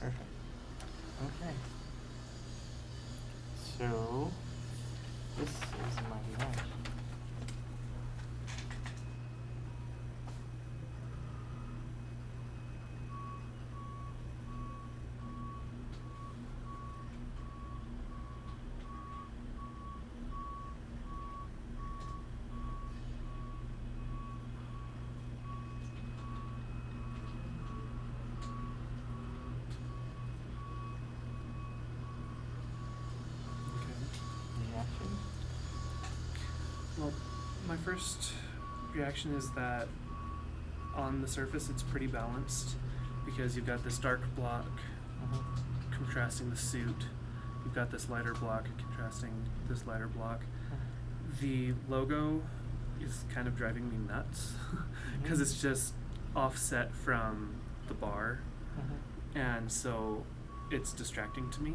Perfect. Okay. So this is my lunch. Reaction? Well, my first reaction is that on the surface it's pretty balanced because you've got this dark block contrasting the suit. You've got this lighter block contrasting this lighter block. The logo is kind of driving me nuts because it's just offset from the bar, and so it's distracting to me.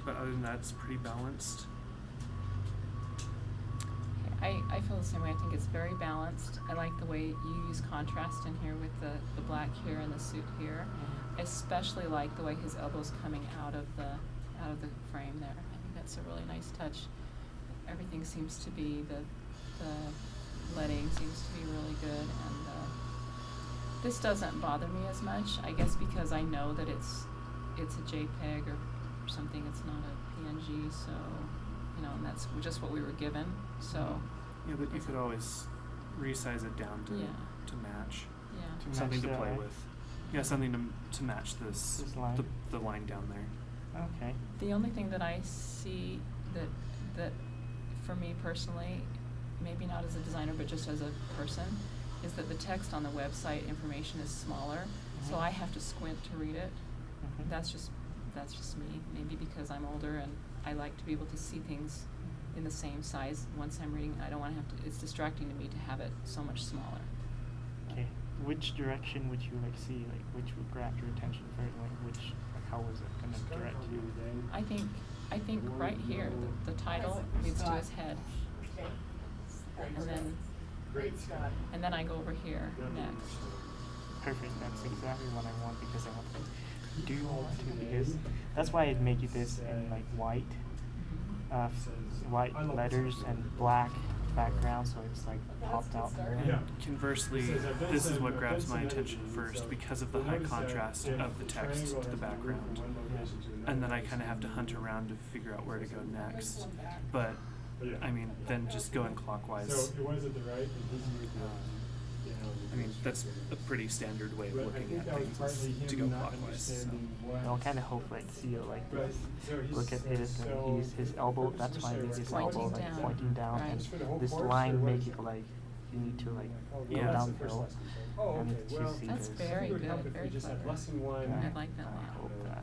But other than that, it's pretty balanced. I feel the same way. I think it's very balanced. I like the way you use contrast in here with the black here and the suit here. I especially like the way his elbow's coming out of the frame there. I think that's a really nice touch. Everything seems to be the leading seems to be really good, and this doesn't bother me as much. I guess because I know that it's a JPEG or something. It's not a PNG, so and that's just what we were given. So yeah, but you could always resize it down to match. Yeah. Something to play the- with. Yeah, something to match this line. the line down there. Okay. The only thing that I see that for me personally, maybe not as a designer but just as a person, is that the text on the website information is smaller, so I have to squint to read it. That's just me. Maybe because I'm older and I like to be able to see things in the same size once I'm reading. I don't want to have to. It's distracting to me to have it so much smaller. Okay. Which direction would you see? Which would grab your attention first? How was it going to direct you? I think right here, the title leads to his head, and then I go over here next. Perfect. That's exactly what I want because I want to. Do you want to? Because that's why I make it this in white, white letters and black background, so it's popped out more. And conversely, this is what grabs my attention first because of the high contrast of the text to the background. And then I kind of have to hunt around to figure out where to go next. But, I mean, then just going clockwise. I mean, that's a pretty standard way of looking at things, is to go clockwise. So. I'll kind of hope see it like this. Look at this, and his elbow. That's why I make his elbow pointing down, and this line make it you need to go downhill, and you see That's this. very good, very clever. I like that a I lot. hope that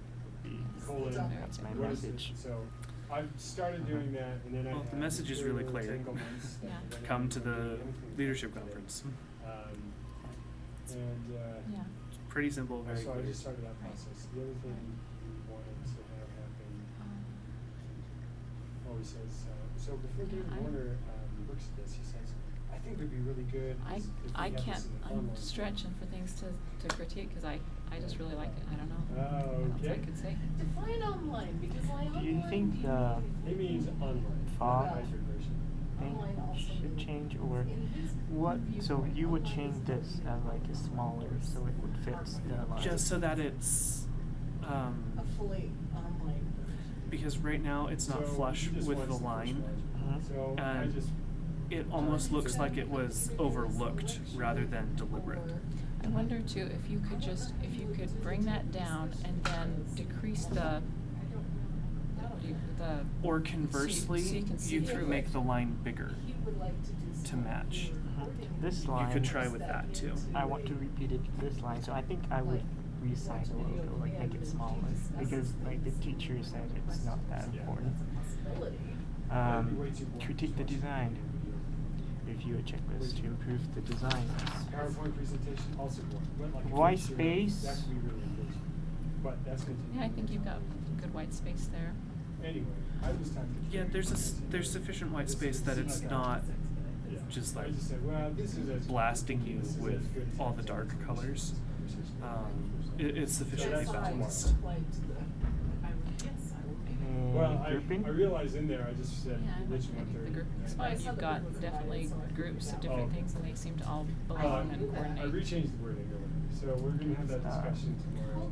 would be. That's my message. I've started doing that, and then Well, the message is really clear. Yeah. Come to the leadership conference. Yeah. It's pretty simple, very So I clear. just started that process. The other thing we wanted to have happen, he says, so before David Warner looks at this, he says, I think it would be really good if we I had can't. this in the I'm online. stretching for things to critique because I just really like it. I don't know. What else I Okay. could say. Define online because Do you think the It means online. font not hybrid version. thing should change, or what? So you would change this as a smaller, so it would fit the line. Just so that it's, a fully online version. because right now it's not So flush he just with the wants line, personalized. So I and just it almost looks like it was overlooked rather than deliberate. I wonder too if you could bring that down and then decrease the Or so conversely, you can see you it. could make the line bigger He would like to do to some match. This You line. could try with that too. I want to repeat it this line, so I think I would resize the logo, make it smaller, because the teacher said it's not that important. Critique the design. Review a checklist to improve the design. PowerPoint presentation also good. White space. That could be really engaging. But that's continuing. Yeah, I think you've got good white space there. Anyway, I was talking to Yeah, there's sufficient white space that it's not just I just said, well, this is as blasting you this is as with good as all the it's dark as colors. conversation. It's sufficiently that's not too much. balanced. Well, Grouping? I realized in there, I just said Yeah, I which think one the thirty. group, I spot, saw you've the got group was definitely divided. groups of Oh, different okay. things, and they seem to all belong and I coordinate. rechanged the wording or whatever, so we're gonna have that discussion tomorrow.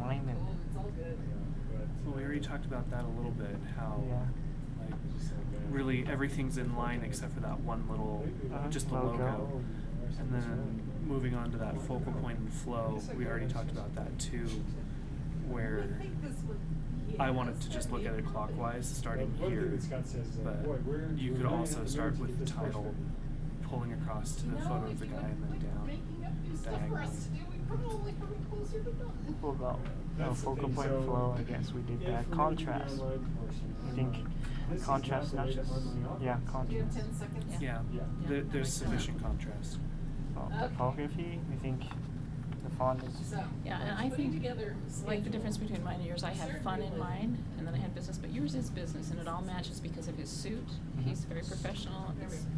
Alignment. It's all good. Well, we already talked about that a little bit, how Yeah. like really everything's in line except for that one little, just the logo. And then moving on to that focal point and flow, we already talked about that too, where I think this one, I wanted to just look at it clockwise, starting One thing here, that Scott says is, but boy, you we're could really also having start to with get the this title, frustrated. pulling across to the photo of the guy and then down. Making up new stuff for us to do, we probably coming closer to done. What about That's the focal thing, point so flow? I guess we did if we're making the contrast. online portion I think online, this is contrast, not not the way just to run the yeah, office. Do you have contrast. 10 seconds? Yeah, Yeah. there's that makes sense. sufficient contrast. Well, Okay. typography, I think the font is. So, Yeah, and I putting think, together like the schedule. difference between mine and yours, I had fun in mine, and then I had business, but yours is business, and it all matches because of his suit. He's very professional,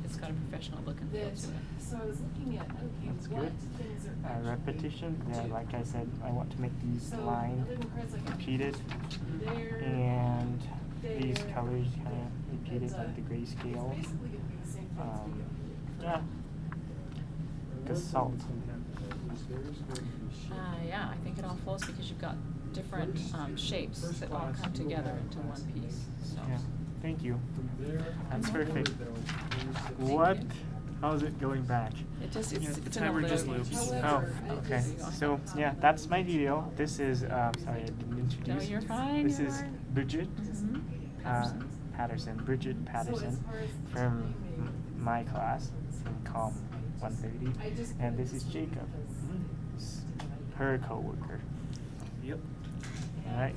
it's got a professional look and feel That, to it. so I was looking at, okay, That's what good. things are actually Repetition, yeah, due. like I said, I want to make these So, line other than Chris, I got repeated, there, and these there. colors kind of repeated, It's, like the grayscale. It's basically gonna be the same thing as we Yeah, because salt. Yeah, I think it all flows because you've got different shapes that all come together into one piece, so. Yeah, thank you. That's Mhm. perfect. Thank What? you. How's it going back? It just, Yeah, it's the in a timer just loop. loops. Oh, However, okay. So yeah, that's my video. This is sorry I didn't introduce. No, you're fine, This you're is fine. Bridget Mhm. Patterson. Bridget Patterson from my class in COMM130, and this is Jacob, her coworker. Yep. All right.